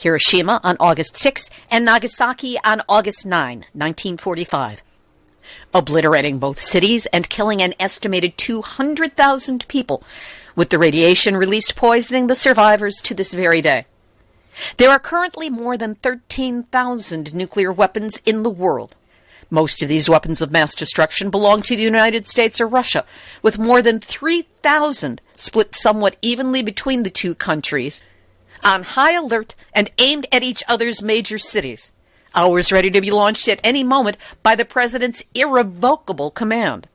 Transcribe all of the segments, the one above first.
Hiroshima on August 6 and Nagasaki on August 9, 1945, obliterating both cities and killing an estimated 200,000 people, with the radiation released poisoning the survivors to this very day. There are currently more than 13,000 nuclear weapons in the world. Most of these weapons of mass destruction belong to the United States or Russia, with more than 3,000 split somewhat evenly between the two countries, on high alert and aimed at each other's major cities, ours ready to be launched at any moment by the President's irrevocable command.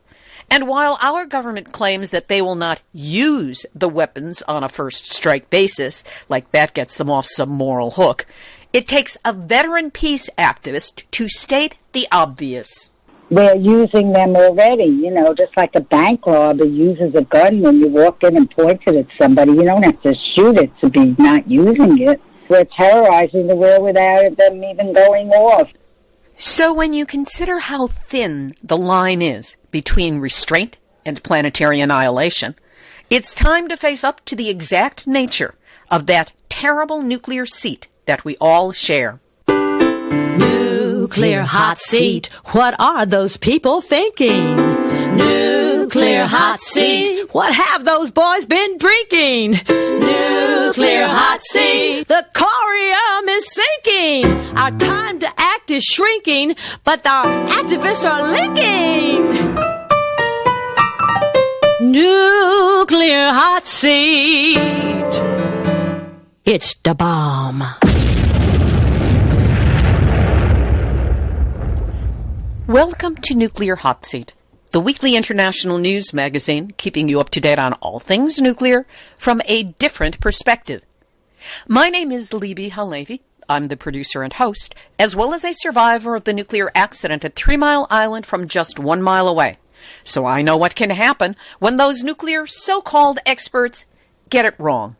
And while our government claims that they will not use the weapons on a first strike basis, like that gets them off some moral hook, it takes a veteran peace activist to state the obvious. They're using them already, just like a bank robber uses a gun when you walk in and point it at somebody. You don't have to shoot it to be not using it. We're terrorizing the world without them even going off. So when you consider how thin the line is between restraint and planetary annihilation, it's time to face up to the exact nature of that terrible nuclear seat that we all share. Nuclear hot seat, what are those people thinking? Nuclear hot seat, what have those boys been drinking? Nuclear hot seat, the corium is sinking. Our time to act is shrinking, but our activists are linking. Nuclear hot seat, it's the bomb. Welcome to Nuclear Hot Seat, the weekly international news magazine keeping you up to date on all things nuclear from a different perspective. My name is Libby Halevi. I'm the producer and host, as well as a survivor of the nuclear accident at 3 Mile Island from just 1 mile away. So I know what can happen when those nuclear so-called experts get it wrong.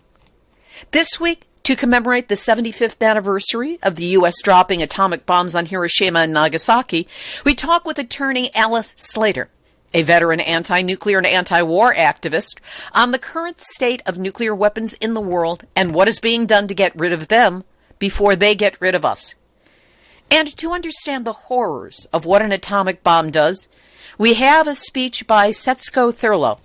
This week, to commemorate the 75th anniversary of the U.S. dropping atomic bombs on Hiroshima and Nagasaki, we talk with attorney Alice Slater, a veteran anti-nuclear and anti-war activist, on the current state of nuclear weapons in the world and what is being done to get rid of them before they get rid of us. And to understand the horrors of what an atomic bomb does, we have a speech by Setsuko Thurlow,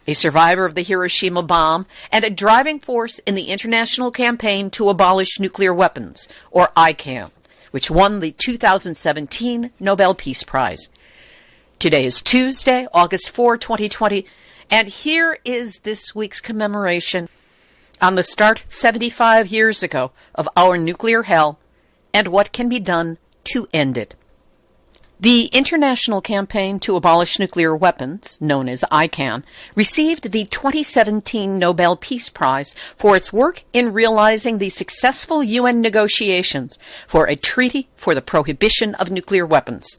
a survivor of the Hiroshima bomb and a driving force in the international campaign to abolish nuclear weapons, or ICAN, which won the 2017 Nobel Peace Prize. Today is Tuesday, August 4, 2020, and here is this week's commemoration on the start 75 years ago of our nuclear hell and what can be done to end it. The International Campaign to Abolish Nuclear Weapons, known as ICAN, received the 2017 Nobel Peace Prize for its work in realizing the successful UN negotiations for a treaty for the prohibition of nuclear weapons.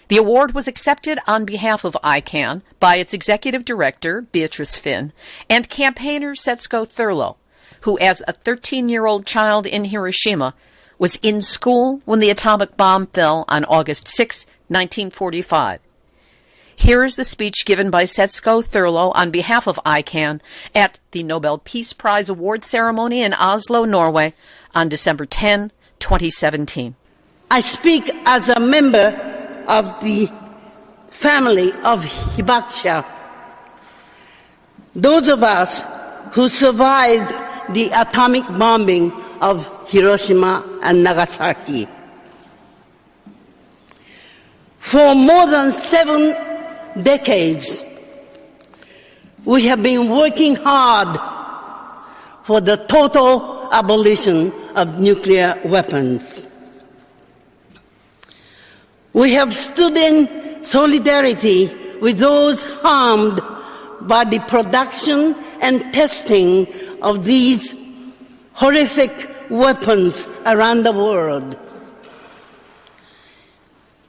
The award was accepted on behalf of ICAN by its executive director, Beatrice Finn, and campaigner Setsuko Thurlow, who, as a 13-year-old child in Hiroshima, was in school when the atomic bomb fell on August 6, 1945. Here is the speech given by Setsuko Thurlow on behalf of ICAN at the Nobel Peace Prize award ceremony in Oslo, Norway, on December 10, 2017. I speak as a member of the family of Hibakusha, those of us who survived the atomic bombing of Hiroshima and Nagasaki. For more than 7 decades, we have been working hard for the total abolition of nuclear weapons. We have stood in solidarity with those harmed by the production and testing of these horrific weapons around the world.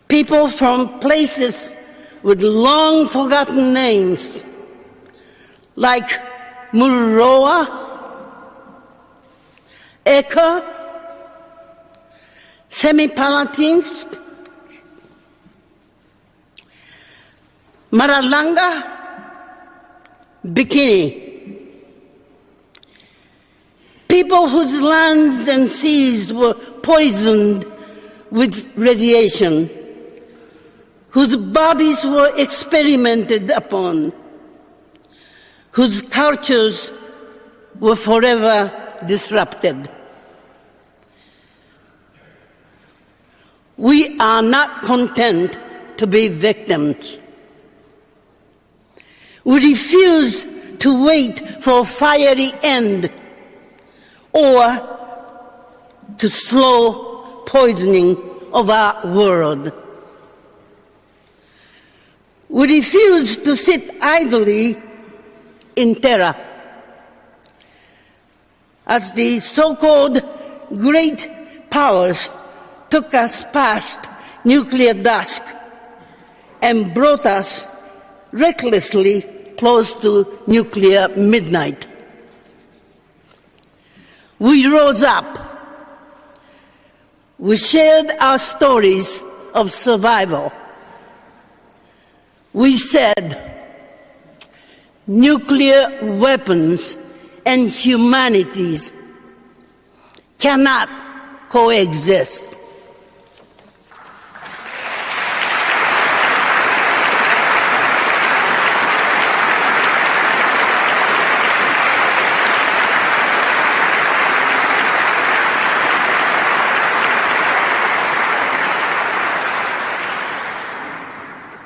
People from places with long forgotten names like Mururoa, Eka, Semipalatinsk, Maralanga, Bikini. People whose lands and seas were poisoned with radiation, whose bodies were experimented upon, whose cultures were forever disrupted. We are not content to be victims. We refuse to wait for a fiery end or to slow poisoning of our world. We refuse to sit idly in terror as the so-called great powers took us past nuclear dusk and brought us recklessly close to nuclear midnight. We rose up. We shared our stories of survival. We said, nuclear weapons and humanities cannot coexist.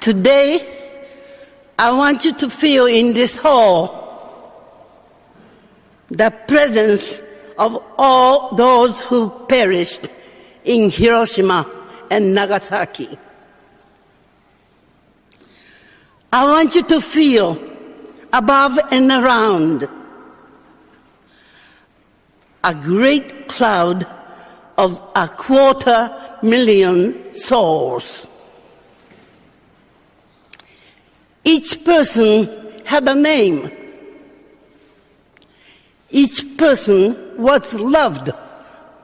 Today, I want you to feel in this hall the presence of all those who perished in Hiroshima and Nagasaki. I want you to feel above and around a great cloud of 250,000 souls. Each person had a name. Each person was loved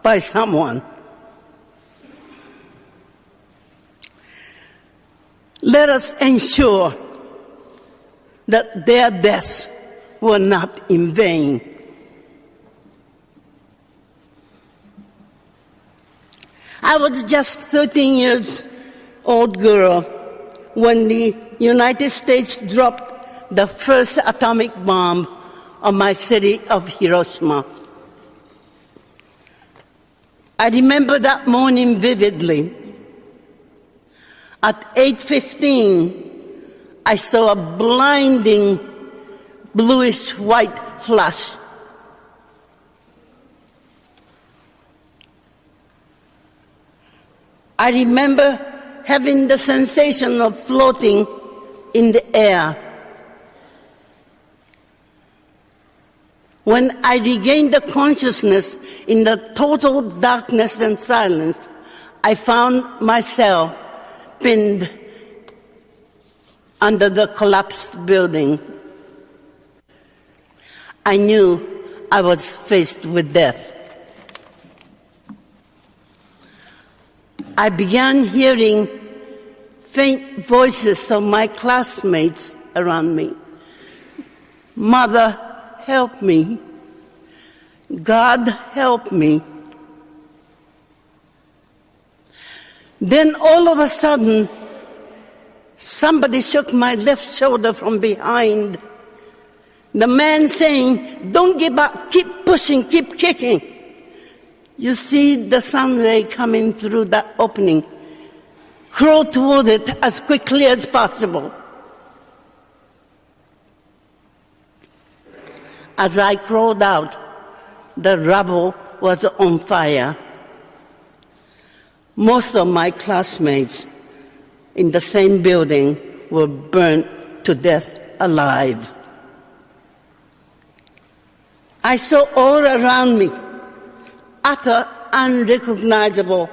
by someone. Let us ensure that their deaths were not in vain. I was just 13 years old girl when the United States dropped the first atomic bomb on my city of Hiroshima. I remember that morning vividly. At 8:15, I saw a blinding bluish-white flash. I remember having the sensation of floating in the air. When I regained the consciousness in the total darkness and silence, I found myself pinned under the collapsed building. I knew I was faced with death. I began hearing faint voices of my classmates around me. Mother, help me. God, help me. Then all of a sudden, somebody shook my left shoulder from behind. The man saying, don't give up, keep pushing, keep kicking. You see the sun ray coming through that opening. Crawl toward it as quickly as possible. As I crawled out, the rubble was on fire. Most of my classmates in the same building were burnt to death alive. I saw all around me utter, unrecognizable,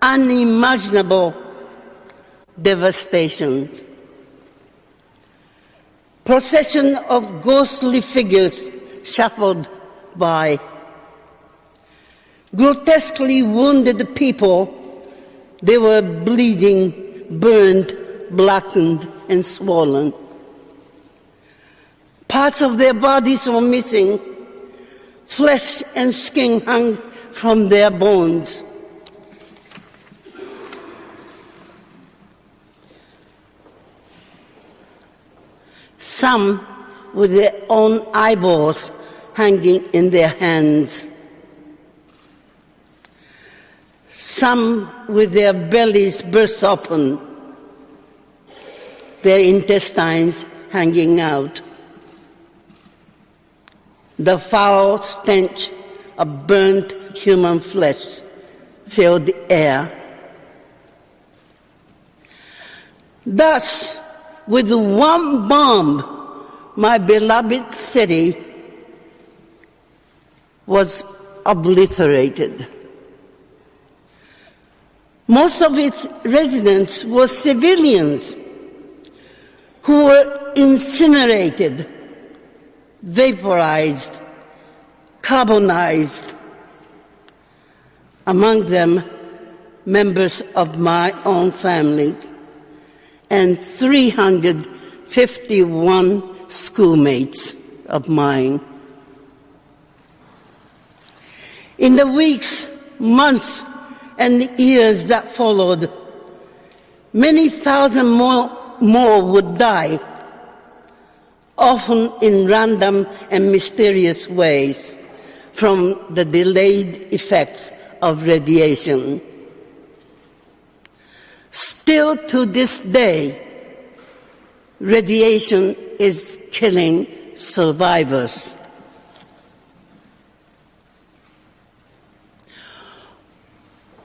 unimaginable devastation. Procession of ghostly figures shuffled by. Grotesquely wounded people, they were bleeding, burned, blackened, and swollen. Parts of their bodies were missing. Flesh and skin hung from their bones. Some with their own eyeballs hanging in their hands. Some with their bellies burst open, their intestines hanging out. The foul stench of burnt human flesh filled the air. Thus, with one bomb, my beloved city was obliterated. Most of its residents were civilians who were incinerated, vaporized, carbonized. Among them, members of my own family and 351 schoolmates of mine. In the weeks, months, and years that followed, many thousand more would die, often in random and mysterious ways, from the delayed effects of radiation. Still to this day, radiation is killing survivors.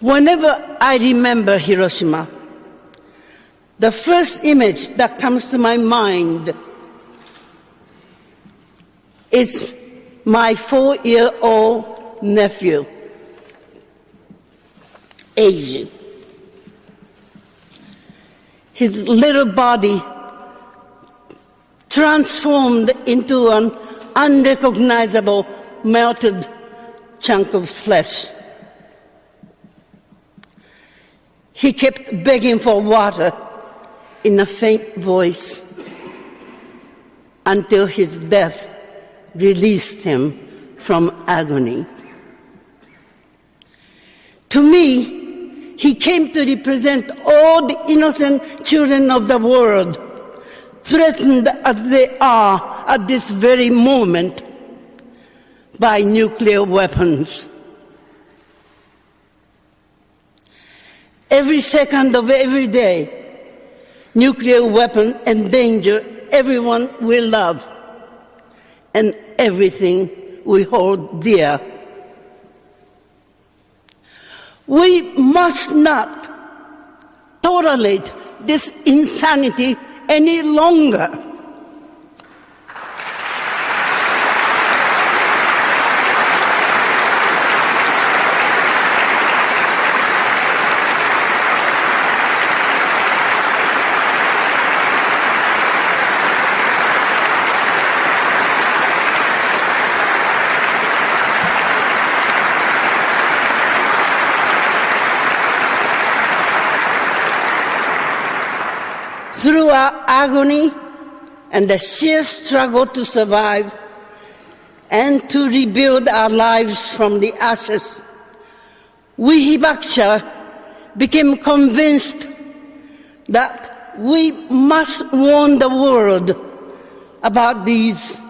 Whenever I remember Hiroshima, the first image that comes to my mind is my 4-year-old nephew, Eiji. His little body transformed into an unrecognizable melted chunk of flesh. He kept begging for water in a faint voice until his death released him from agony. To me, he came to represent all the innocent children of the world, threatened as they are at this very moment by nuclear weapons. Every second of every day, nuclear weapons endanger everyone we love and everything we hold dear. We must not tolerate this insanity any longer. Through our agony and the sheer struggle to survive and to rebuild our lives from the ashes, we Hibakusha became convinced that we must warn the world about these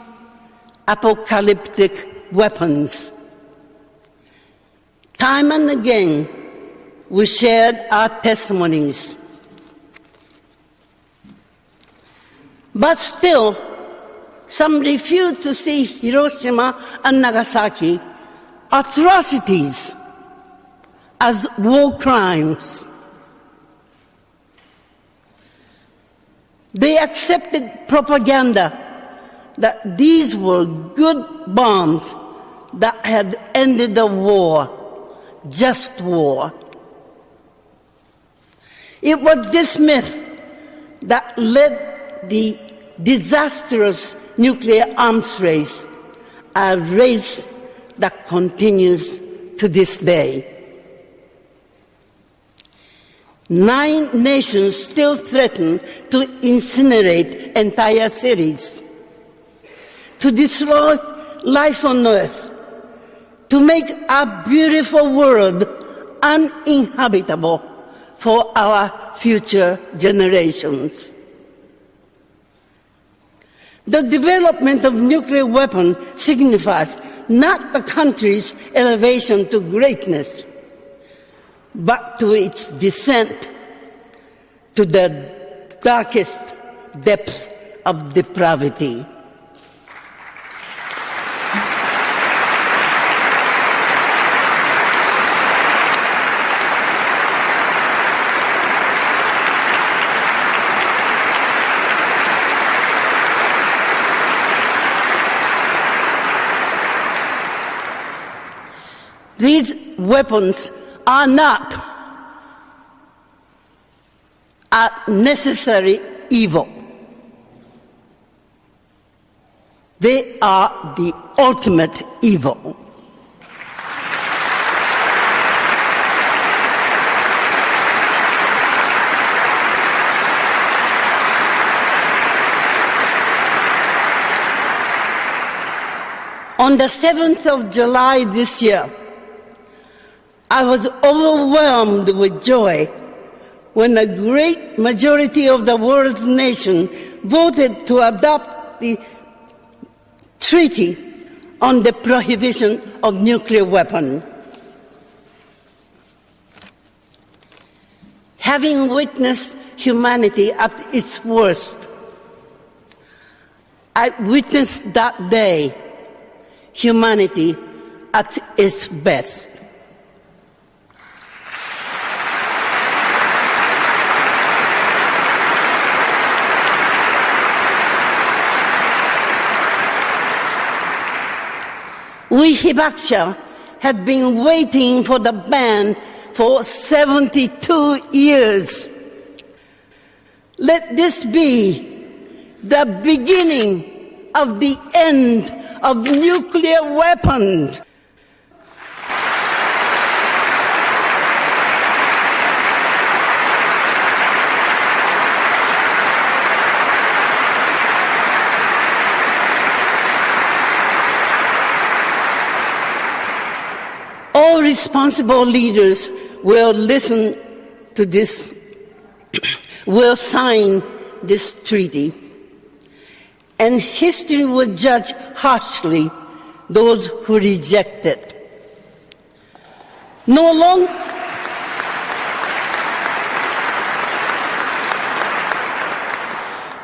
apocalyptic weapons. Time and again, we shared our testimonies. But still, some refuse to see Hiroshima and Nagasaki atrocities as war crimes. They accepted propaganda that these were good bombs that had ended the war, just war. It was this myth that led the disastrous nuclear arms race, a race that continues to this day. 9 nations still threaten to incinerate entire cities, to destroy life on Earth, to make our beautiful world uninhabitable for our future generations. The development of nuclear weapons signifies not the country's elevation to greatness, but to its descent to the darkest depths of depravity. These weapons are not a necessary evil. They are the ultimate evil. On the 7th of July this year, I was overwhelmed with joy when a great majority of the world's nations voted to adopt the Treaty on the Prohibition of Nuclear Weapons. Having witnessed humanity at its worst, I witnessed that day humanity at its best. We Hibakusha had been waiting for the ban for 72 years. Let this be the beginning of the end of nuclear weapons. All responsible leaders will listen to this, will sign this treaty, and history will judge harshly those who reject it. No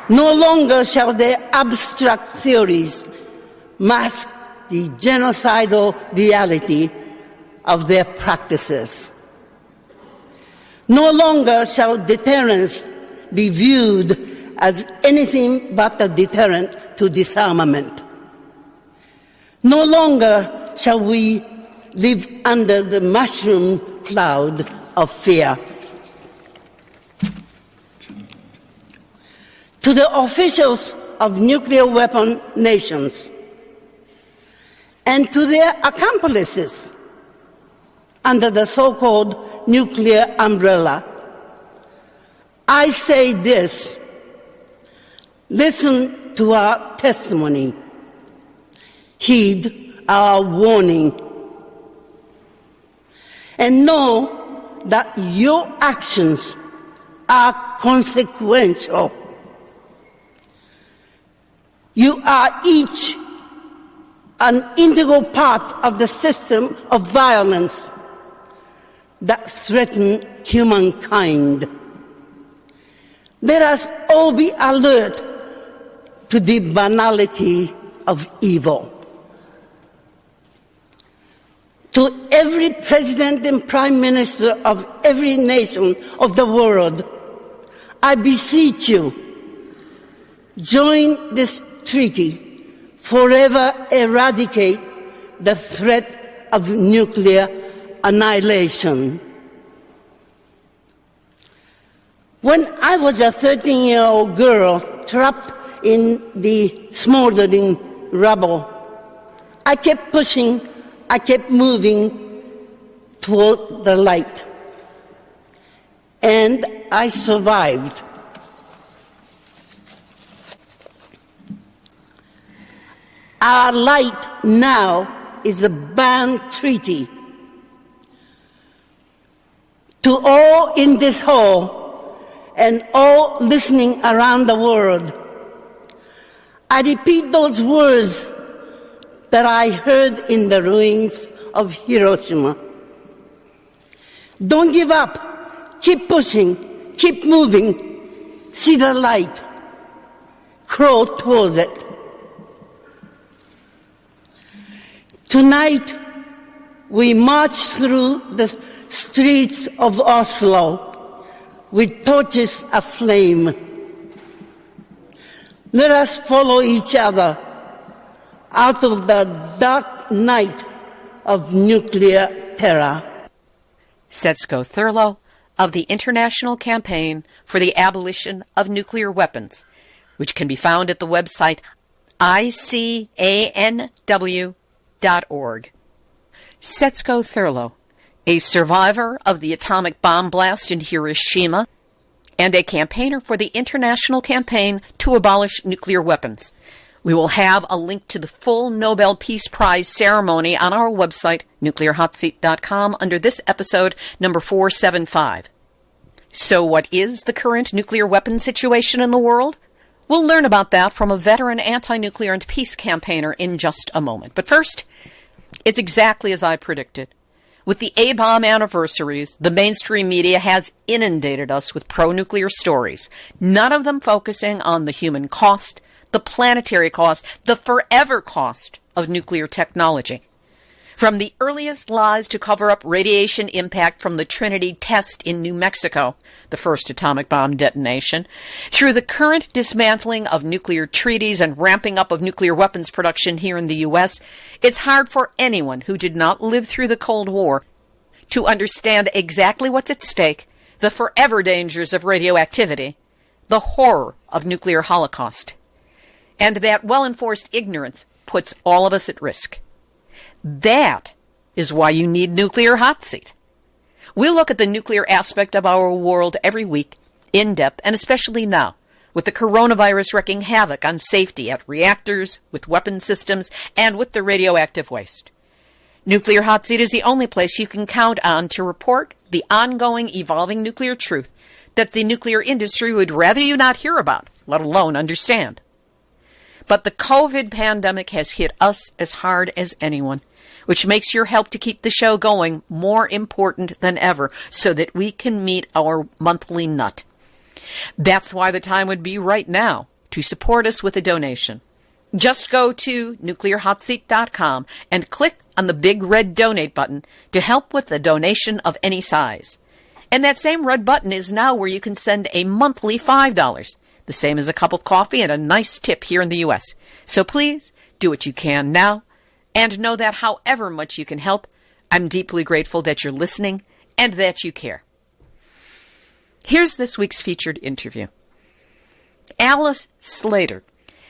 longer shall their abstract theories mask the genocidal reality of their practices. No longer shall deterrence be viewed as anything but a deterrent to disarmament. No longer shall we live under the mushroom cloud of fear. To the officials of nuclear weapon nations and to their accomplices under the so-called nuclear umbrella, I say this: listen to our testimony, heed our warning, and know that your actions are consequential. You are each an integral part of the system of violence that threaten humankind. Let us all be alert to the banality of evil. To every president and prime minister of every nation of the world, I beseech you, join this treaty, forever eradicate the threat of nuclear annihilation. When I was a 13-year-old girl trapped in the smoldering rubble, I kept pushing, I kept moving toward the light. And I survived. Our light now is a banned treaty. To all in this hall and all listening around the world, I repeat those words that I heard in the ruins of Hiroshima. Don't give up. Keep pushing. Keep moving. See the light. Crawl towards it. Tonight, we march through the streets of Oslo with torches aflame. Let us follow each other out of the dark night of nuclear terror. Setsuko Thurlow of the International Campaign for the Abolition of Nuclear Weapons, which can be found at the website ICANW.org. Setsuko Thurlow, a survivor of the atomic bomb blast in Hiroshima and a campaigner for the International Campaign to Abolish Nuclear Weapons. We will have a link to the full Nobel Peace Prize ceremony on our website, nuclearhotseat.com, under this episode, number 475. So what is the current nuclear weapon situation in the world? We'll learn about that from a veteran anti-nuclear and peace campaigner in just a moment. But first, it's exactly as I predicted. With the A-bomb anniversaries, the mainstream media has inundated us with pro-nuclear stories, none of them focusing on the human cost, the planetary cost, the forever cost of nuclear technology. From the earliest lies to cover up radiation impact from the Trinity test in New Mexico, the first atomic bomb detonation, through the current dismantling of nuclear treaties and ramping up of nuclear weapons production here in the U.S., it's hard for anyone who did not live through the Cold War to understand exactly what's at stake, the forever dangers of radioactivity, the horror of nuclear holocaust. And that well-enforced ignorance puts all of us at risk. That is why you need Nuclear Hot Seat. We look at the nuclear aspect of our world every week, in depth, and especially now, with the coronavirus wreaking havoc on safety at reactors, with weapon systems, and with the radioactive waste. Nuclear Hot Seat is the only place you can count on to report the ongoing, evolving nuclear truth that the nuclear industry would rather you not hear about, let alone understand. But the COVID pandemic has hit us as hard as anyone, which makes your help to keep the show going more important than ever so that we can meet our monthly nut. That's why the time would be right now to support us with a donation. Just go to nuclearhotseat.com and click on the big red donate button to help with a donation of any size. And that same red button is now where you can send a monthly $5, the same as a cup of coffee and a nice tip here in the U.S. So please do what you can now, and know that however much you can help, I'm deeply grateful that you're listening and that you care. Here's this week's featured interview. Alice Slater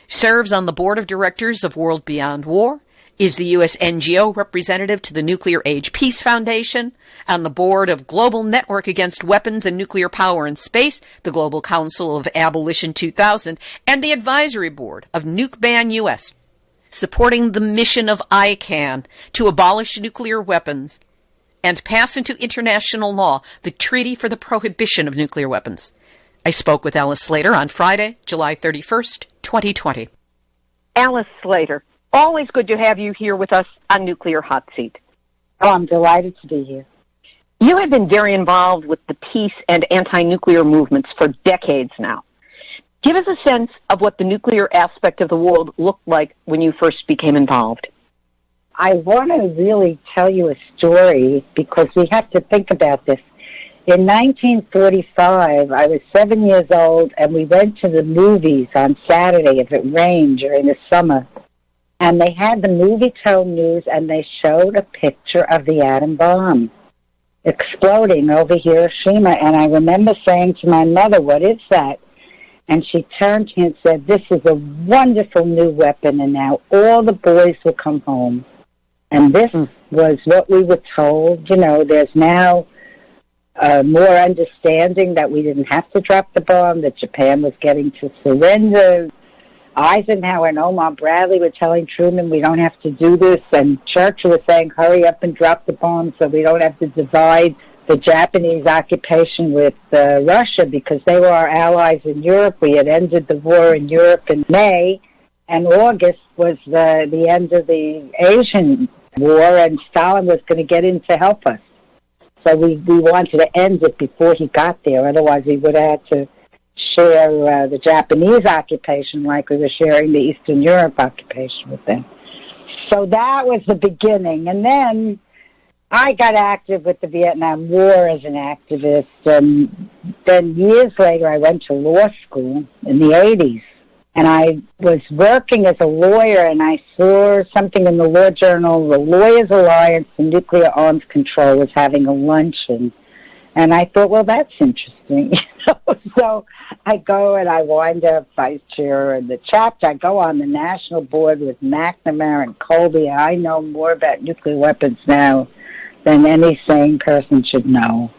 serves on the board of directors of World Beyond War, is the U.S. NGO representative to the Nuclear Age Peace Foundation, on the board of Global Network Against Weapons and Nuclear Power in Space, the Global Council of Abolition 2000, and the advisory board of Nuke Ban U.S., supporting the mission of ICAN to abolish nuclear weapons and pass into international law the Treaty for the Prohibition of Nuclear Weapons. I spoke with Alice Slater on Friday, July 31st, 2020. Alice Slater, always good to have you here with us on Nuclear Hot Seat. Oh, I'm delighted to be here. You have been very involved with the peace and anti-nuclear movements for decades now. Give us a sense of what the nuclear aspect of the world looked like when you first became involved. I want to really tell you a story because we have to think about this. In 1945, I was 7 years old, and we went to the movies on Saturday if it rained during the summer. And they had the movie tone news, and they showed a picture of the atom bomb exploding over Hiroshima. And I remember saying to my mother, "What is that?" And she turned to me and said, "This is a wonderful new weapon, and now all the boys will come home." And this was what we were told. You know, there's now more understanding that we didn't have to drop the bomb, that Japan was getting to surrender. Eisenhower and Omar Bradley were telling Truman, we don't have to do this, and Churchill was saying, hurry up and drop the bombs so we don't have to divide the Japanese occupation with Russia, because they were our allies in Europe. We had ended the war in Europe in May, and August was the end of the Asian war, and Stalin was going to get in to help us. So we wanted to end it before he got there. Otherwise, we would have had to share the Japanese occupation like we were sharing the Eastern Europe occupation with them. So that was the beginning. And then I got active with the Vietnam War as an activist. And then years later, I went to law school in the 80s. And I was working as a lawyer, and I saw something in the law journal, the Lawyers Alliance for Nuclear Arms Control was having a luncheon. And I thought, well, that's interesting. So I go and I wind up vice chair of the chapter. I go on the national board with McNamara and Colby. I know more about nuclear weapons now than any sane person should know.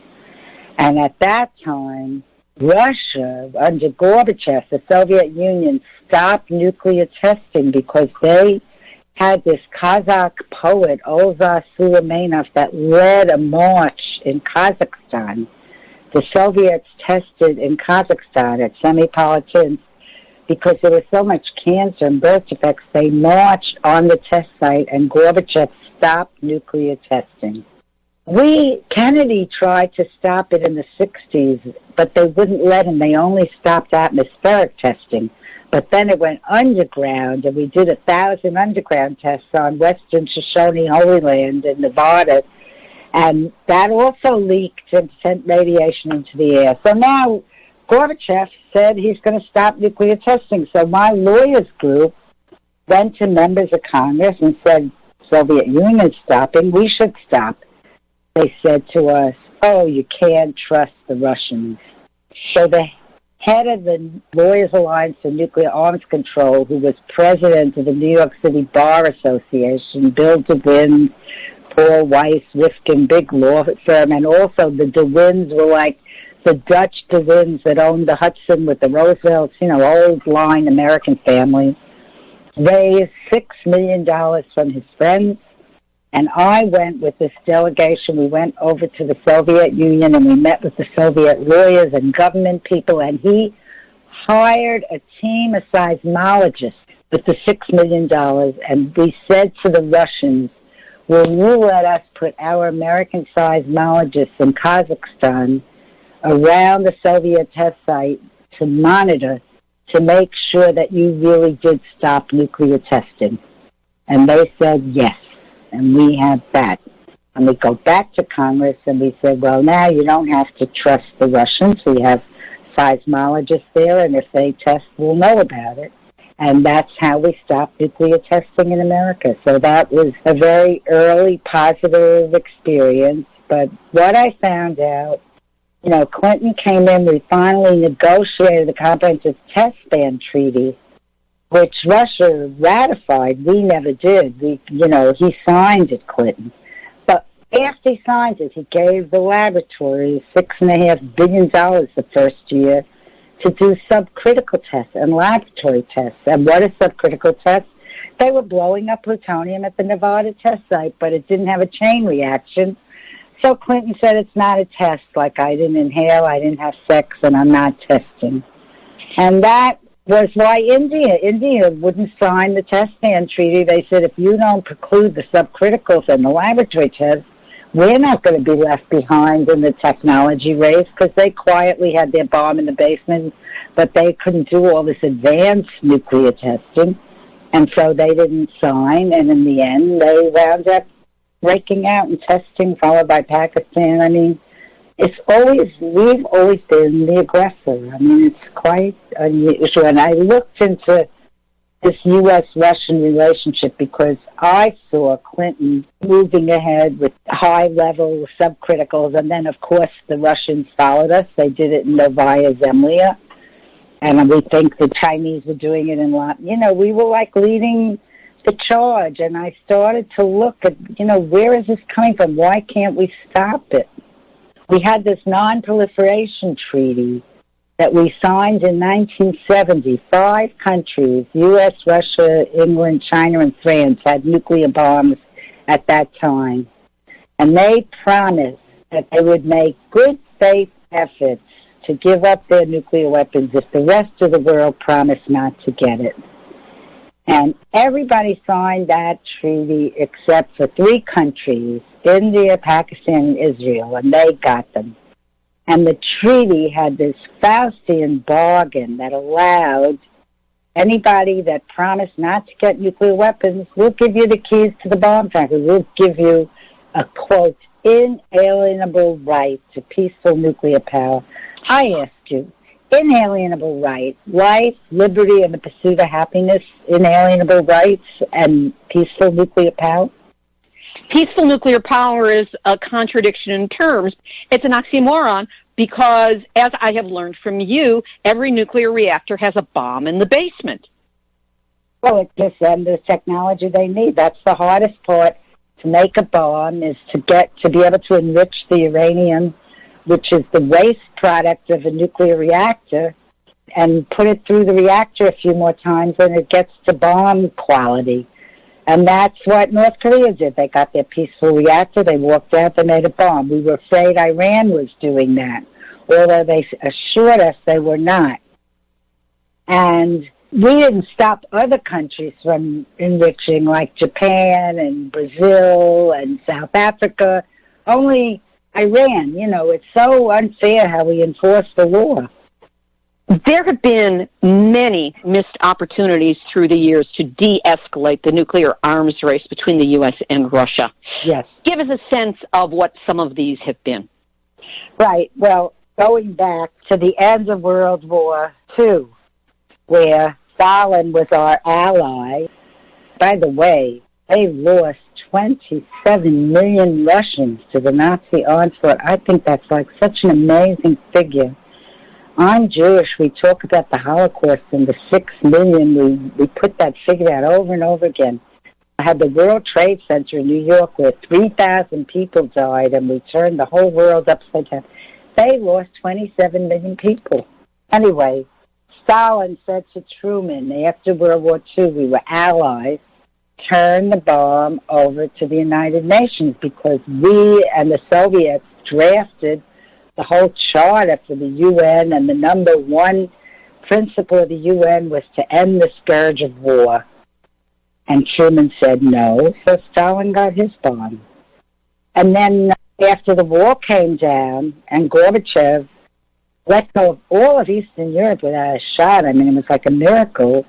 And at that time, Russia, under Gorbachev, the Soviet Union, stopped nuclear testing because they had this Kazakh poet, Olza Suleymanov, that led a march in Kazakhstan. The Soviets tested in Kazakhstan at Semipalatinsk because there was so much cancer and birth defects. They marched on the test site, and Gorbachev stopped nuclear testing. Kennedy tried to stop it in the 60s, but they wouldn't let him. They only stopped atmospheric testing. But then it went underground, and we did 1,000 underground tests on western Shoshone Holy Land in Nevada, and that also leaked and sent radiation into the air. So now Gorbachev said he's going to stop nuclear testing. So my lawyers group went to members of Congress and said, Soviet Union stopping, we should stop. They said to us, oh, you can't trust the Russians. So the head of the Lawyers Alliance for Nuclear Arms Control, who was president of the New York City Bar Association, Bill DeWin, Paul Weiss, Rifkin, big law firm, and also the DeWins were like the Dutch DeWins that owned the Hudson with the Roosevelts, old line American family, raised $6 million from his friends. And I went with this delegation. We went over to the Soviet Union, and we met with the Soviet lawyers and government people, and he hired a team of seismologists with the $6 million, and we said to the Russians, will you let us put our American seismologists in Kazakhstan around the Soviet test site to monitor, to make sure that you really did stop nuclear testing? And they said yes. And we had that. And we go back to Congress and we said, well, now you don't have to trust the Russians. We have seismologists there, and if they test, we'll know about it. And that's how we stopped nuclear testing in America. So that was a very early positive experience. But what I found out, Clinton came in, we finally negotiated the Comprehensive Test Ban Treaty, which Russia ratified. We never did. He signed it, Clinton. But after he signed it, he gave the laboratories $6.5 billion the first year to do subcritical tests and laboratory tests. And what are subcritical tests? They were blowing up plutonium at the Nevada test site, but it didn't have a chain reaction. So Clinton said it's not a test, like I didn't inhale, I didn't have sex, and I'm not testing. And that was why India wouldn't sign the test ban treaty. They said, if you don't preclude the subcriticals and the laboratory tests, we're not going to be left behind in the technology race, because they quietly had their bomb in the basement, but they couldn't do all this advanced nuclear testing, and so they didn't sign, and in the end, they wound up breaking out and testing, followed by Pakistan. I mean, we've always been the aggressor. I mean, it's quite unusual. And I looked into this U.S.-Russian relationship because I saw Clinton moving ahead with high-level subcriticals, and then, of course, the Russians followed us. They did it in Novaya Zemlya, and we think the Chinese were doing it in we were like leading the charge, and I started to look at, where is this coming from? Why can't we stop it? We had this non-proliferation treaty that we signed in 1970. 5 countries, U.S., Russia, England, China, and France, had nuclear bombs at that time. And they promised that they would make good faith efforts to give up their nuclear weapons if the rest of the world promised not to get it. And everybody signed that treaty except for 3 countries, India, Pakistan, and Israel, and they got them. And the treaty had this Faustian bargain that allowed anybody that promised not to get nuclear weapons, we'll give you the keys to the bomb factory. We'll give you a, quote, inalienable right to peaceful nuclear power. I ask you, inalienable right, life, liberty, and the pursuit of happiness, inalienable rights, and peaceful nuclear power? Peaceful nuclear power is a contradiction in terms. It's an oxymoron because, as I have learned from you, every nuclear reactor has a bomb in the basement. Well, it gives them the technology they need. That's the hardest part. To make a bomb is to be able to enrich the uranium, which is the waste product of a nuclear reactor, and put it through the reactor a few more times, and it gets to bomb quality. And that's what North Korea did. They got their peaceful reactor, they walked out, they made a bomb. We were afraid Iran was doing that, although they assured us they were not. And we didn't stop other countries from enriching, like Japan and Brazil and South Africa. Only Iran, it's so unfair how we enforce the law. There have been many missed opportunities through the years to de-escalate the nuclear arms race between the U.S. and Russia. Yes. Give us a sense of what some of these have been. Right. Well, going back to the end of World War II, where Stalin was our ally. By the way, they lost 27 million Russians to the Nazi onslaught. I think that's like such an amazing figure. I'm Jewish. We talk about the Holocaust and the 6 million. We put that figure out over and over again. I had the World Trade Center in New York where 3,000 people died, and we turned the whole world upside down. They lost 27 million people. Anyway, Stalin said to Truman, after World War II, we were allies, turn the bomb over to the United Nations, because we and the Soviets drafted the whole charter for the UN, and the number 1 principle of the UN was to end the scourge of war. And Truman said no, so Stalin got his bomb. And then after the wall came down and Gorbachev let go of all of Eastern Europe without a shot, I mean, it was like a miracle.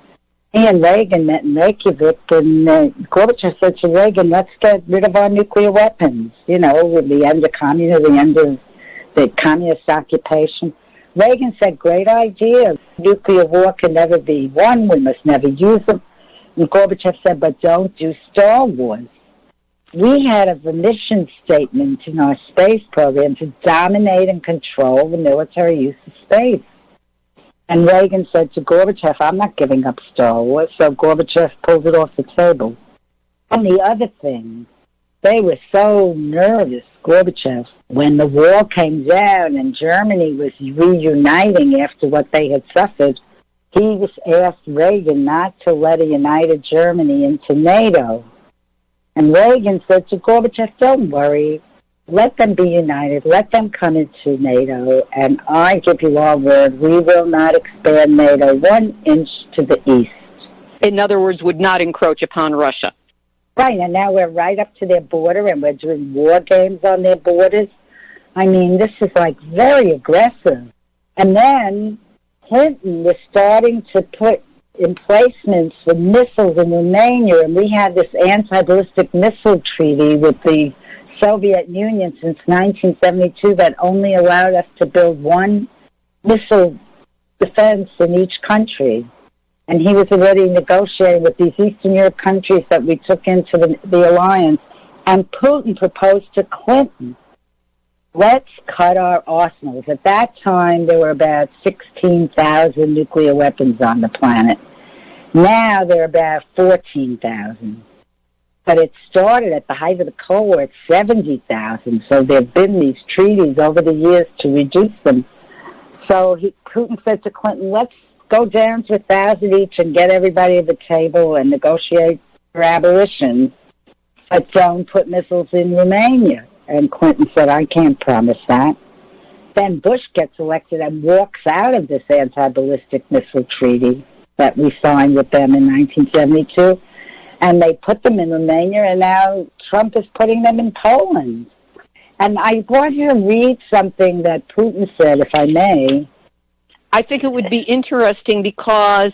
He and Reagan met in Reykjavik, and Gorbachev said to Reagan, let's get rid of our nuclear weapons, with the end of communism, the end of the communist occupation. Reagan said, great idea. Nuclear war can never be won. We must never use them. And Gorbachev said, but don't do Star Wars. We had a mission statement in our space program to dominate and control the military use of space. And Reagan said to Gorbachev, I'm not giving up Star Wars. So Gorbachev pulled it off the table. And the other thing, they were so nervous, Gorbachev, when the wall came down and Germany was reuniting after what they had suffered. He asked Reagan not to let a united Germany into NATO. And Reagan said to Gorbachev, don't worry, let them be united, let them come into NATO, and I give you our word, we will not expand NATO 1 inch to the east. In other words, would not encroach upon Russia. Right, and now we're right up to their border, and we're doing war games on their borders. I mean, this is like very aggressive. And then Clinton was starting to put emplacements for missiles in Romania, and we had this anti-ballistic missile treaty with the Soviet Union since 1972 that only allowed us to build 1 missile defense in each country. And he was already negotiating with these Eastern Europe countries that we took into the alliance. And Putin proposed to Clinton, let's cut our arsenals. At that time, there were about 16,000 nuclear weapons on the planet. Now there are about 14,000. But it started at the height of the Cold War at 70,000. So there have been these treaties over the years to reduce them. So Putin said to Clinton, let's go down to 1,000 each and get everybody at the table and negotiate for abolition, but don't put missiles in Romania. And Clinton said, I can't promise that. Then Bush gets elected and walks out of this anti-ballistic missile treaty that we signed with them in 1972. And they put them in Romania, and now Trump is putting them in Poland. And I want you to read something that Putin said, if I may. I think it would be interesting because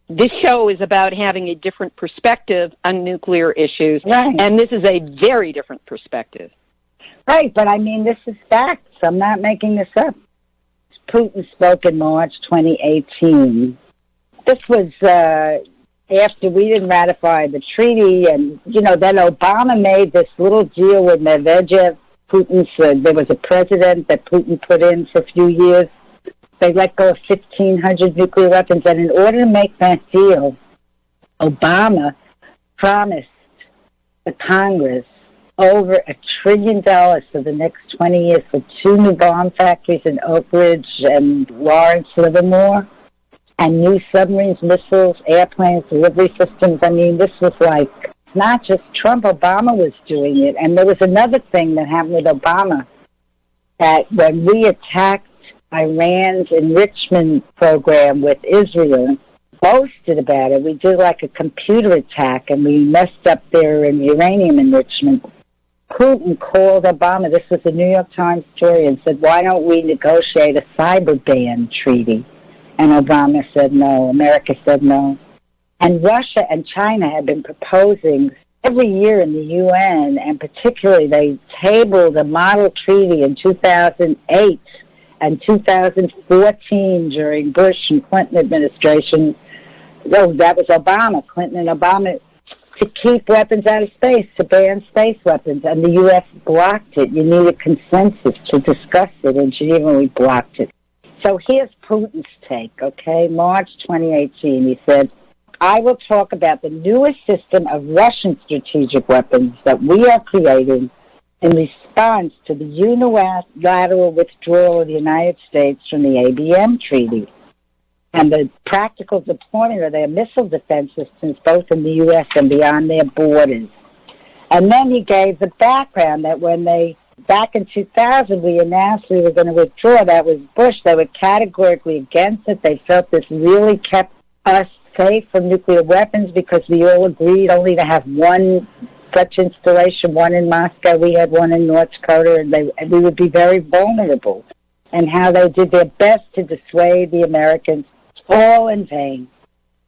this show is about having a different perspective on nuclear issues, right. And this is a very different perspective. Right, but I mean, this is facts. I'm not making this up. Putin spoke in March 2018. This was after we didn't ratify the treaty, and, then Obama made this little deal with Medvedev. Putin said there was a president that Putin put in for a few years. They let go of 1,500 nuclear weapons, and in order to make that deal, Obama promised the Congress over $1 trillion for the next 20 years for 2 new bomb factories in Oak Ridge and Lawrence Livermore, and new submarines, missiles, airplanes, delivery systems. I mean, this was like, not just Trump, Obama was doing it. And there was another thing that happened with Obama, that when we attacked Iran's enrichment program with Israel, boasted about it. We did like a computer attack, and we messed up their uranium enrichment. Putin called Obama, this was a New York Times story, and said, why don't we negotiate a cyber ban treaty? And Obama said no. America said no. And Russia and China have been proposing every year in the UN, and particularly they tabled a model treaty in 2008 and 2014 during Bush and Clinton administration. No, that was Obama, Clinton and Obama, to keep weapons out of space, to ban space weapons, and the U.S. blocked it. You needed consensus to discuss it, and Geneva, we blocked it. So here's Putin's take, okay? March 2018, he said, I will talk about the newest system of Russian strategic weapons that we are creating in response to the unilateral withdrawal of the United States from the ABM Treaty and the practical deployment of their missile defense systems both in the U.S. and beyond their borders. And then he gave the background that when back in 2000, we announced we were going to withdraw. That was Bush. They were categorically against it. They felt this really kept us safe from nuclear weapons because we all agreed only to have one such installation, one in Moscow. We had one in North Dakota, and we would be very vulnerable. And how they did their best to dissuade the Americans, all in vain.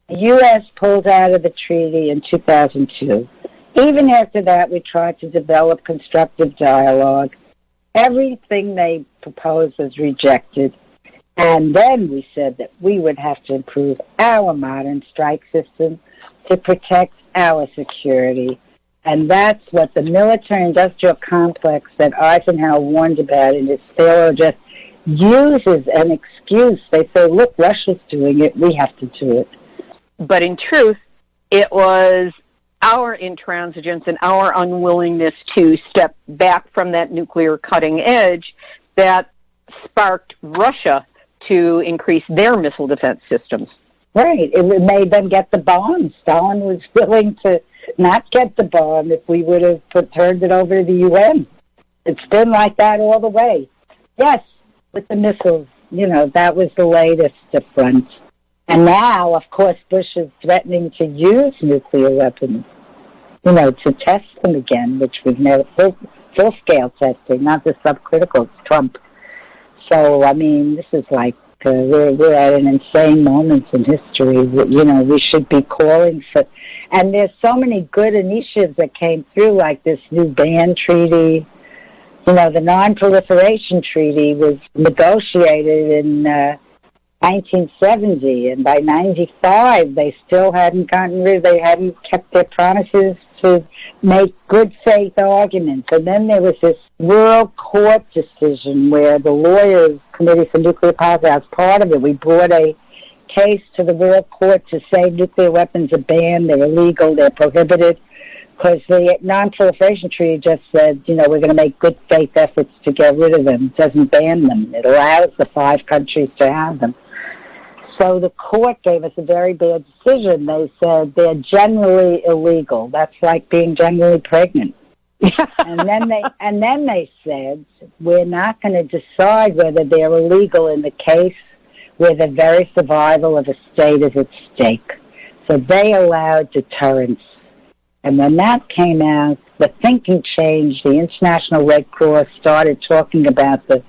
The U.S. pulled out of the treaty in 2002. Even after that, we tried to develop constructive dialogue. Everything they proposed was rejected. And then we said that we would have to improve our modern strike system to protect our security. And that's what the military-industrial complex that Eisenhower warned about in his failure just uses an excuse. They say, look, Russia's doing it, we have to do it. But in truth, it was our intransigence and our unwillingness to step back from that nuclear cutting edge that sparked Russia to increase their missile defense systems. Right. It made them get the bomb. Stalin was willing to not get the bomb if we would have turned it over to the UN. It's been like that all the way. Yes, with the missiles, that was the latest front. And now, of course, Bush is threatening to use nuclear weapons, to test them again, which we've never, full-scale testing, not the subcritical, it's Trump. So, I mean, this is like, we're at an insane moment in history. We should be calling for, and there's so many good initiatives that came through, like this new ban treaty. The non-proliferation treaty was negotiated in 1970, and by 95, they still hadn't they hadn't kept their promises to make good faith arguments. And then there was this World Court decision where the Lawyers Committee for Nuclear Policy, as part of it, we brought a case to the World Court to say nuclear weapons are banned, they're illegal, they're prohibited. Because the Non-Proliferation Treaty just said, we're going to make good faith efforts to get rid of them. It doesn't ban them. It allows the 5 countries to have them. So the court gave us a very bad decision. They said they're generally illegal. That's like being generally pregnant. and then they said, we're not going to decide whether they're illegal in the case where the very survival of a state is at stake. So they allowed deterrence. And when that came out, the thinking changed. The International Red Cross started talking about the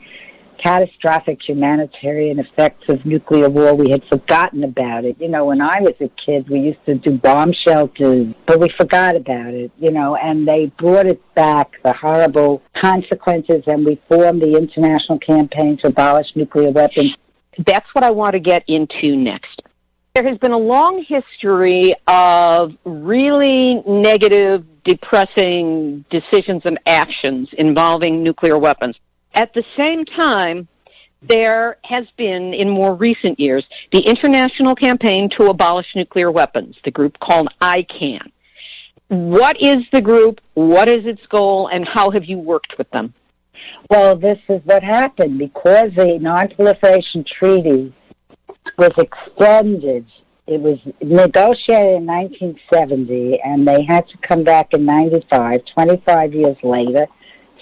catastrophic humanitarian effects of nuclear war. We had forgotten about it. When I was a kid, we used to do bomb shelters, but we forgot about it, and they brought it back, the horrible consequences, and we formed the international campaign to abolish nuclear weapons. That's what I want to get into next. There has been a long history of really negative, depressing decisions and actions involving nuclear weapons. At the same time, there has been, in more recent years, the International Campaign to Abolish Nuclear Weapons, the group called ICAN. What is the group? What is its goal? And how have you worked with them? Well, this is what happened. Because the Non-Proliferation Treaty was extended, it was negotiated in 1970, and they had to come back in 95, 25 years later,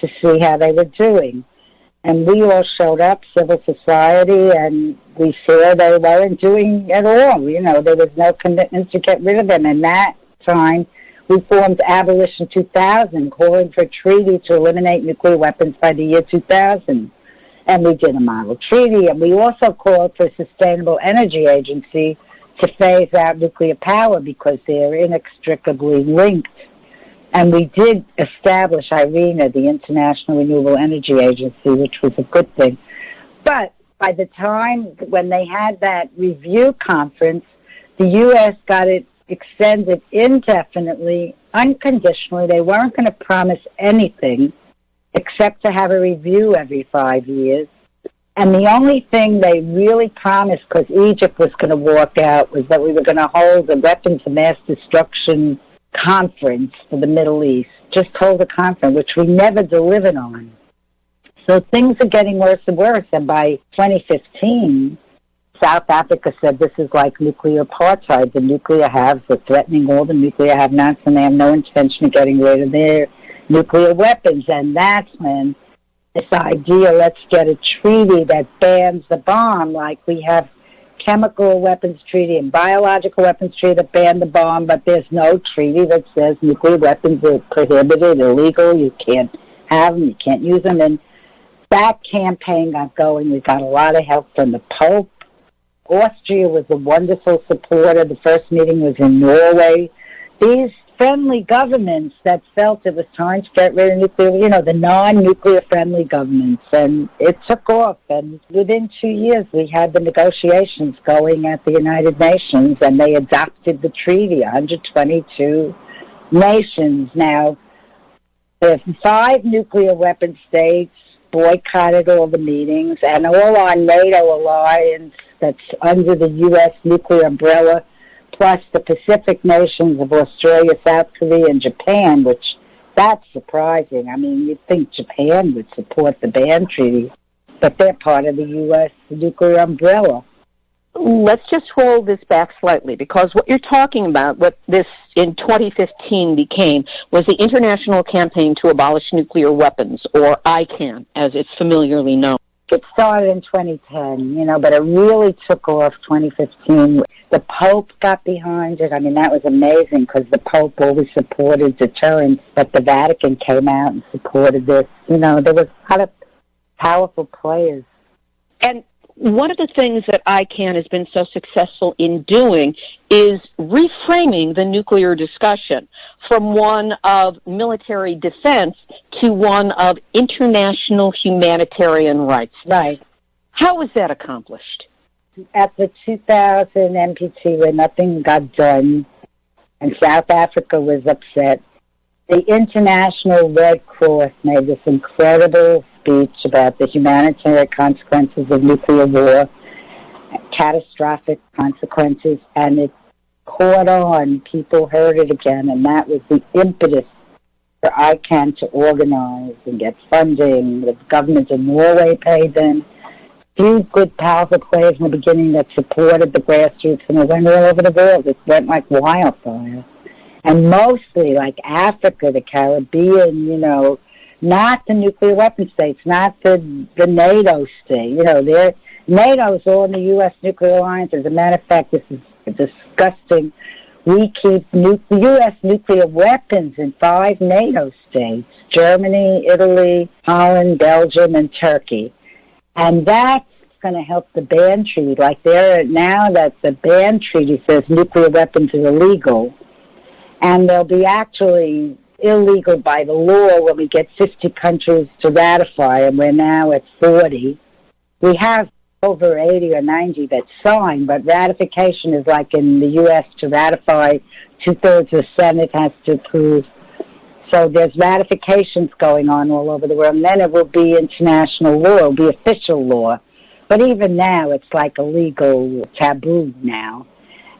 to see how they were doing. And we all showed up, civil society, and we saw they weren't doing at all. There was no commitment to get rid of them. And that time, we formed Abolish in 2000, calling for a treaty to eliminate nuclear weapons by the year 2000. And we did a model treaty, and we also called for a Sustainable Energy Agency to phase out nuclear power because they're inextricably linked. And we did establish IRENA, the International Renewable Energy Agency, which was a good thing. But by the time when they had that review conference, the U.S. got it extended indefinitely, unconditionally. They weren't going to promise anything except to have a review every 5 years. And the only thing they really promised, because Egypt was going to walk out, was that we were going to hold a weapons of mass destruction conference for the Middle East. Just hold a conference, which we never delivered on. So things are getting worse and worse. And by 2015, South Africa said this is like nuclear apartheid. The nuclear haves are threatening all the nuclear have-nots, and they have no intention of getting rid of their nuclear weapons. And that's when this idea, let's get a treaty that bans the bomb, like we have chemical weapons treaty and biological weapons treaty that ban the bomb, but there's no treaty that says nuclear weapons are prohibited, illegal, you can't have them, you can't use them. And that campaign got going. We got a lot of help from the Pope. Austria was a wonderful supporter. The first meeting was in Norway. These friendly governments that felt it was time to get rid of nuclear, the non-nuclear friendly governments, and it took off. And within 2 years, we had the negotiations going at the United Nations, and they adopted the treaty, 122 nations. Now, the 5 nuclear weapon states boycotted all the meetings, and all our NATO alliance that's under the U.S. nuclear umbrella, plus the Pacific nations of Australia, South Korea, and Japan, which that's surprising. I mean, you'd think Japan would support the ban treaty, but they're part of the U.S. nuclear umbrella. Let's just roll this back slightly, because what you're talking about, what this in 2015 became, was the International Campaign to Abolish Nuclear Weapons, or ICAN, as it's familiarly known. It started in 2010, but it really took off 2015. The Pope got behind it. I mean, that was amazing because the Pope always supported deterrence, but the Vatican came out and supported this. There was a lot of powerful players. And one of the things that ICAN has been so successful in doing is reframing the nuclear discussion from one of military defense to one of international humanitarian rights. Right. How was that accomplished? At the 2000 NPT, where nothing got done, and South Africa was upset, the International Red Cross made this incredible speech about the humanitarian consequences of nuclear war, catastrophic consequences, and it caught on, people heard it again, and that was the impetus for ICAN to organize and get funding. The government of Norway paid them. Few good, powerful players in the beginning that supported the grassroots, and it went all over the world. It went like wildfire. And mostly, like Africa, the Caribbean, not the nuclear weapon states, not the NATO state. NATO's all in the U.S. nuclear alliance. As a matter of fact, this is disgusting. We keep U.S. nuclear weapons in 5 NATO states: Germany, Italy, Holland, Belgium, and Turkey. And that's going to help the ban treaty. Like now that the ban treaty says nuclear weapons is illegal, and they'll be actually illegal by the law when we get 50 countries to ratify, and we're now at 40. We have over 80 or 90 that signed, but ratification is like in the U.S. to ratify, 2/3 of the Senate has to approve. So there's ratifications going on all over the world, and then it will be international law, it will be official law. But even now, it's like a legal taboo now.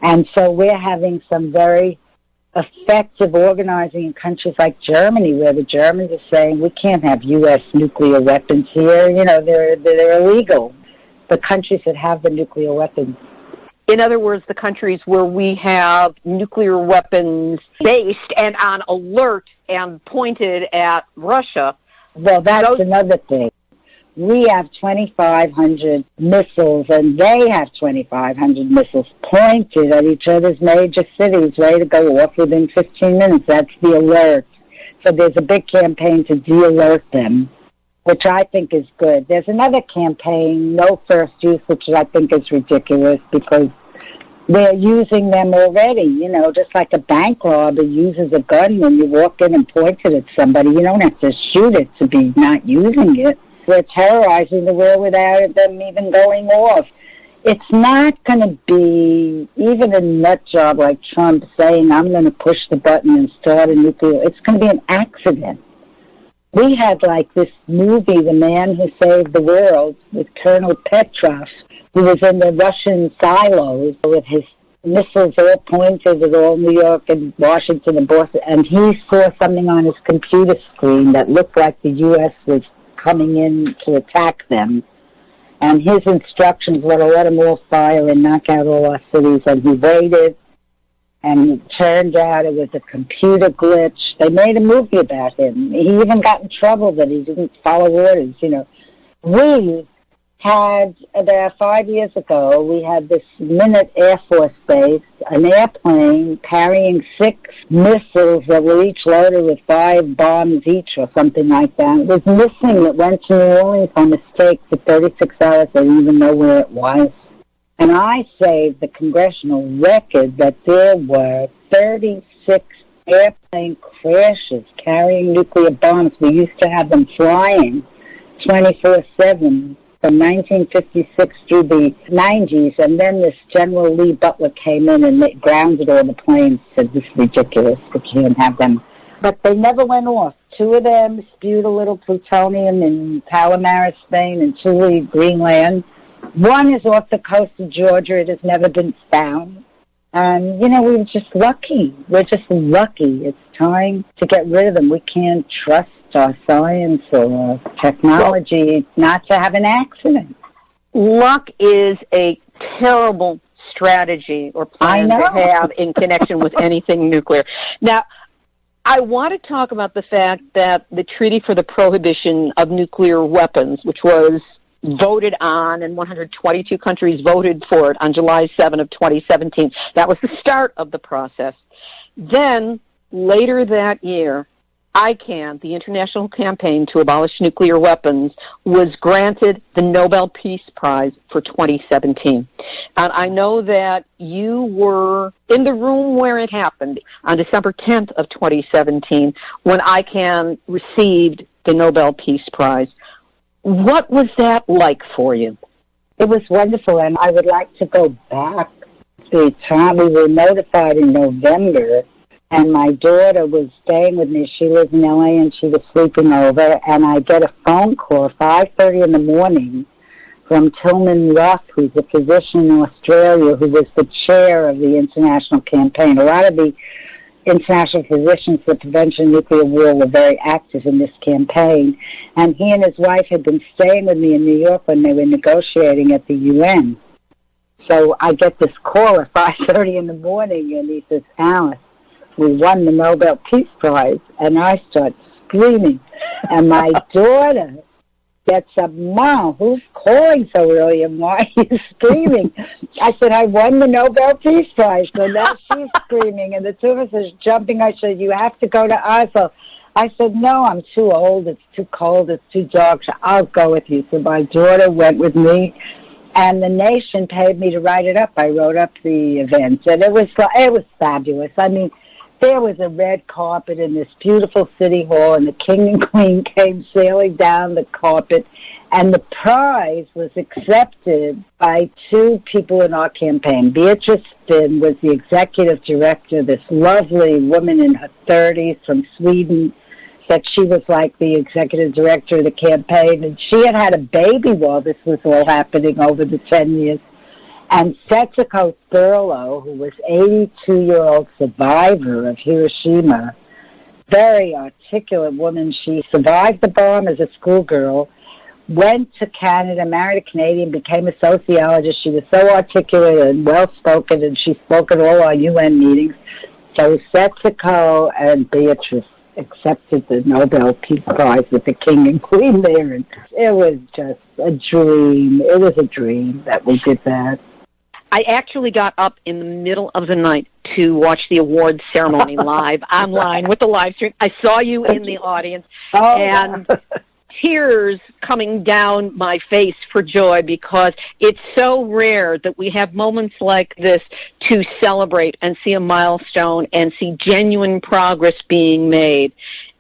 And so we're having some very effective organizing in countries like Germany, where the Germans are saying, we can't have U.S. nuclear weapons here. They're illegal. The countries that have the nuclear weapons. In other words, the countries where we have nuclear weapons based and on alert and pointed at Russia. Well, that's another thing. We have 2,500 missiles, and they have 2,500 missiles pointed at each other's major cities, ready to go off within 15 minutes. That's the alert. So there's a big campaign to de-alert them, which I think is good. There's another campaign, no first use, which I think is ridiculous because they're using them already, just like a bank robber uses a gun when you walk in and point it at somebody. You don't have to shoot it to be not using it. We're terrorizing the world without them even going off. It's not going to be even a nut job like Trump saying, I'm going to push the button and start a nuclear. It's going to be an accident. We had like this movie, The Man Who Saved the World, with Colonel Petrov, who was in the Russian silos with his missiles all pointed at all New York and Washington and Boston, and he saw something on his computer screen that looked like the U.S. was coming in to attack them. And his instructions were to let them all fire and knock out all our cities, and he waited. And it turned out it was a computer glitch. They made a movie about him. He even got in trouble that he didn't follow orders, We had, about 5 years ago, we had this Minute Air Force Base, an airplane carrying 6 missiles that were each loaded with 5 bombs each or something like that. It was missing. It went to New Orleans on mistake for 36 hours. They didn't even know where it was. And I saved the congressional record that there were 36 airplane crashes carrying nuclear bombs. We used to have them flying 24/7 from 1956 through the 90s. And then this General Lee Butler came in and grounded all the planes, said, this is ridiculous, we can't have them. But they never went off. 2 of them spewed a little plutonium in Palomar, Spain, and 2 in Greenland. 1 is off the coast of Georgia. It has never been found. And, we were just lucky. We're just lucky. It's time to get rid of them. We can't trust our science or technology not to have an accident. Luck is a terrible strategy or plan to have in connection with anything nuclear. Now, I want to talk about the fact that the Treaty for the Prohibition of Nuclear Weapons, which was voted on and 122 countries voted for it on July 7 of 2017. That was the start of the process. Then, later that year, ICAN, the International Campaign to Abolish Nuclear Weapons, was granted the Nobel Peace Prize for 2017. And I know that you were in the room where it happened on December 10th of 2017 when ICAN received the Nobel Peace Prize. What was that like for you? It was wonderful, and I would like to go back to the time we were notified in November. And my daughter was staying with me. She lives in L.A., and she was sleeping over. And I get a phone call at 5:30 in the morning from Tilman Ruff, who's a physician in Australia, who was the chair of the international campaign. A lot of the international physicians for prevention of nuclear war were very active in this campaign. And he and his wife had been staying with me in New York when they were negotiating at the UN. So I get this call at 5:30 in the morning, and he says, Alice, we won the Nobel Peace Prize. And I start screaming. And my daughter gets up, Mom, who's calling so early and why are you screaming? I said, I won the Nobel Peace Prize. So now she's screaming, and the two of us are jumping. I said, you have to go to Oslo. I said, no, I'm too old. It's too cold. It's too dark. So I'll go with you. So my daughter went with me, and the Nation paid me to write it up. I wrote up the event, and it was fabulous. I mean, there was a red carpet in this beautiful city hall, and the king and queen came sailing down the carpet, and the prize was accepted by two people in our campaign. Beatrice Finn was the executive director, this lovely woman in her 30s from Sweden, that she was like the executive director of the campaign, and she had had a baby while this was all happening over the 10 years. And Setsuko Thurlow, who was 82-year-old survivor of Hiroshima, very articulate woman. She survived the bomb as a schoolgirl, went to Canada, married a Canadian, became a sociologist. She was so articulate and well-spoken, and she spoke at all our UN meetings. So Setsuko and Beatrice accepted the Nobel Peace Prize with the king and queen there. And it was just a dream. It was a dream that we did that. I actually got up in the middle of the night to watch the awards ceremony live online with the live stream. I saw you in the audience, and tears coming down my face for joy, because it's so rare that we have moments like this to celebrate and see a milestone and see genuine progress being made.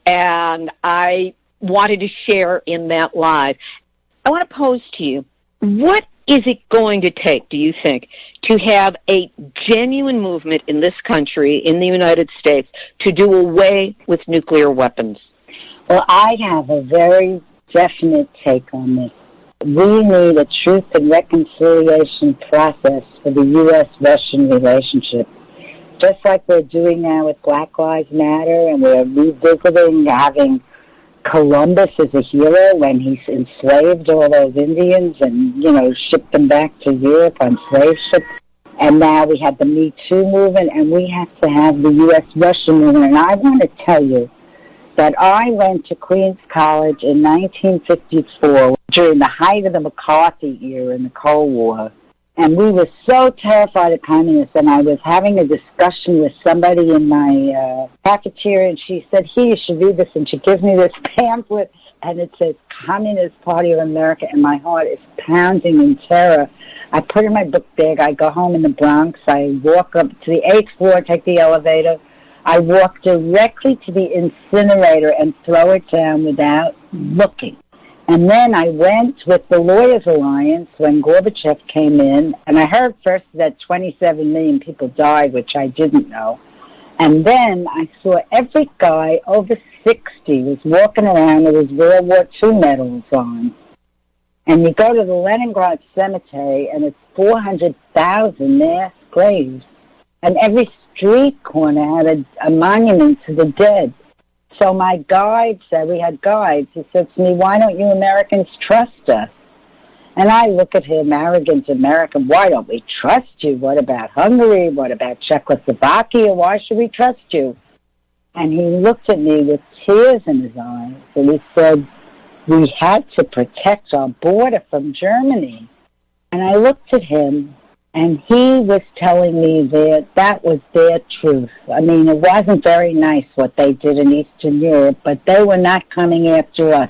And I wanted to share in that live. I want to pose to you, what is it going to take, do you think, to have a genuine movement in this country, in the United States, to do away with nuclear weapons? Well, I have a very definite take on this. We need a truth and reconciliation process for the U.S.-Russian relationship, just like we're doing now with Black Lives Matter, and we're revisiting having Columbus as a hero when he enslaved all those Indians and, shipped them back to Europe on slave ships. And now we have the Me Too movement, and we have to have the U.S.-Russian movement. And I want to tell you that I went to Queens College in 1954 during the height of the McCarthy era in the Cold War. And we were so terrified of communists, and I was having a discussion with somebody in my cafeteria, and she said, here, you should read this, and she gives me this pamphlet, and it says Communist Party of America, and my heart is pounding in terror. I put it in my book bag, I go home in the Bronx, I walk up to the 8th floor, take the elevator, I walk directly to the incinerator and throw it down without looking. And then I went with the Lawyers Alliance when Gorbachev came in, and I heard first that 27 million people died, which I didn't know. And then I saw every guy over 60 was walking around with his World War II medals on. And you go to the Leningrad Cemetery, and it's 400,000 mass graves. And every street corner had a monument to the dead. So my guide said, we had guides, he said to me, why don't you Americans trust us? And I look at him, arrogant American, why don't we trust you? What about Hungary? What about Czechoslovakia? Why should we trust you? And he looked at me with tears in his eyes, and he said, we had to protect our border from Germany. And I looked at him, and he was telling me that was their truth. I mean, it wasn't very nice what they did in Eastern Europe, but they were not coming after us.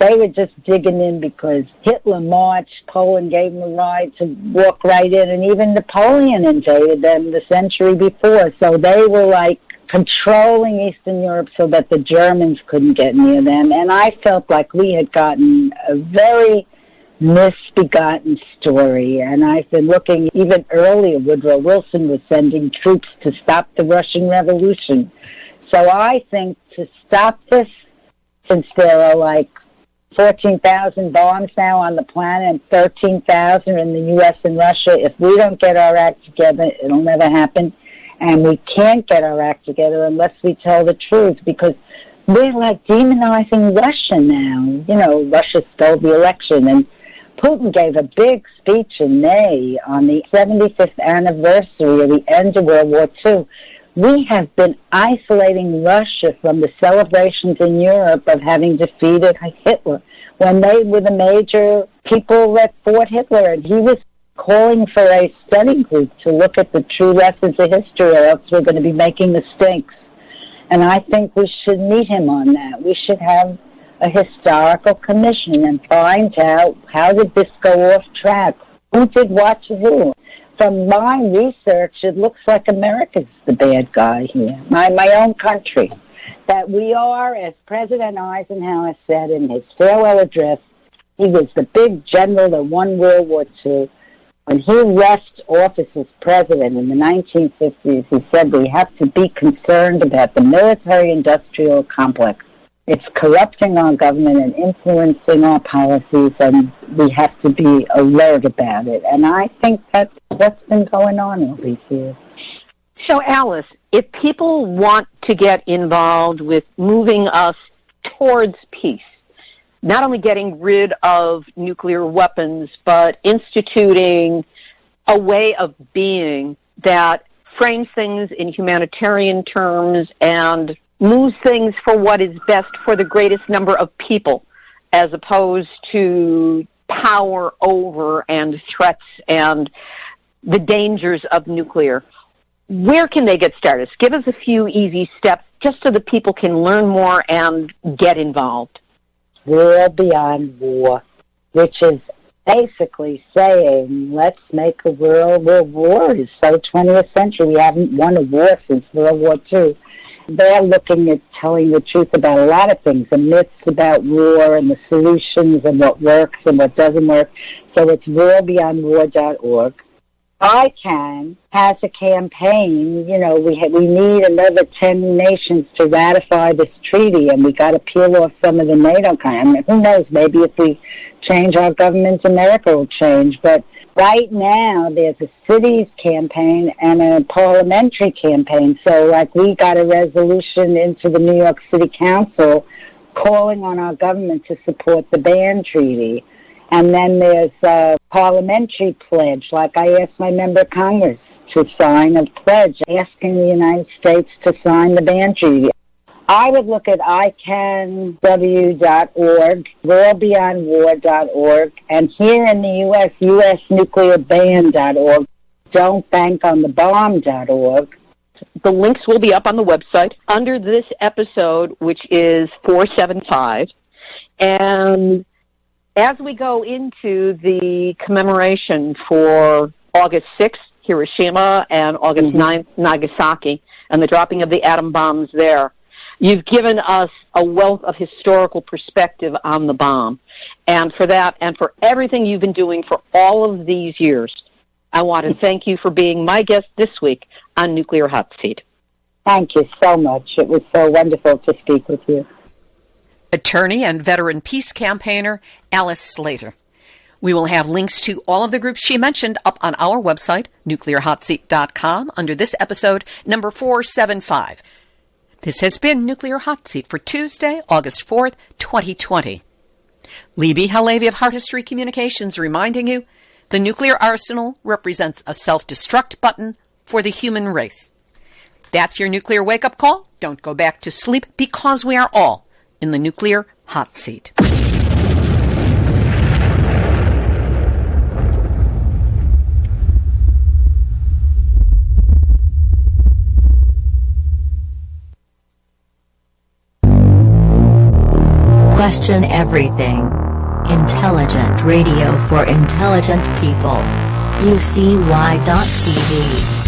They were just digging in because Hitler marched, Poland gave them a ride to walk right in, and even Napoleon invaded them the century before. So they were like controlling Eastern Europe so that the Germans couldn't get near them. And I felt like we had gotten a very misbegotten story, and I've been looking even earlier. Woodrow Wilson was sending troops to stop the Russian Revolution. So I think to stop this, since there are like 14,000 bombs now on the planet and 13,000 in the U.S. and Russia. If we don't get our act together, it'll never happen. And we can't get our act together unless we tell the truth, because we're like demonizing Russia now. You know, Russia stole the election, and Putin gave a big speech in May on the 75th anniversary of the end of World War II. We have been isolating Russia from the celebrations in Europe of having defeated Hitler, when they were the major people that fought Hitler. And he was calling for a study group to look at the true lessons of history, or else we're going to be making mistakes. And I think we should meet him on that. We should have a historical commission and find out, how did this go off track? Who did what to who? From my research, it looks like America's the bad guy here, my own country. That we are, as President Eisenhower said in his farewell address, he was the big general that won World War II. When he left office as president in the 1950s, he said we have to be concerned about the military-industrial complex. It's corrupting our government and influencing our policies, and we have to be alert about it. And I think that's what's been going on all these years. So, Alice, if people want to get involved with moving us towards peace, not only getting rid of nuclear weapons, but instituting a way of being that frames things in humanitarian terms and moves things for what is best for the greatest number of people, as opposed to power over and threats and the dangers of nuclear. Where can they get started? Give us a few easy steps just so that people can learn more and get involved. World Beyond War, which is basically saying, let's make a world where war is so 20th century. We haven't won a war since World War II. They're looking at telling the truth about a lot of things, the myths about war and the solutions and what works and what doesn't work. So it's worldbeyondwar.org. ICAN has a campaign. You know, we need another 10 nations to ratify this treaty, and we got to peel off some of the NATO kind. I mean, who knows? Maybe if we change our government, America will change. But right now, there's a cities campaign and a parliamentary campaign. So, like, we got a resolution into the New York City Council calling on our government to support the ban treaty. And then there's a parliamentary pledge, like I asked my member of Congress to sign a pledge asking the United States to sign the ban treaty. I would look at icanw.org, worldbeyondwar.org, and here in the U.S., usnuclearban.org, don'tbankonthebomb.org. The links will be up on the website under this episode, which is 475. And as we go into the commemoration for August 6th, Hiroshima, and August 9th, Nagasaki, and the dropping of the atom bombs there, you've given us a wealth of historical perspective on the bomb. And for that, and for everything you've been doing for all of these years, I want to thank you for being my guest this week on Nuclear Hot Seat. Thank you so much. It was so wonderful to speak with you. Attorney and veteran peace campaigner Alice Slater. We will have links to all of the groups she mentioned up on our website, nuclearhotseat.com, under this episode, number 475. This has been Nuclear Hot Seat for Tuesday, August 4th, 2020. Libby Halevi of Heart History Communications reminding you, the nuclear arsenal represents a self-destruct button for the human race. That's your nuclear wake-up call. Don't go back to sleep, because we are all in the Nuclear Hot Seat. Question everything. Intelligent radio for intelligent people. UCY.TV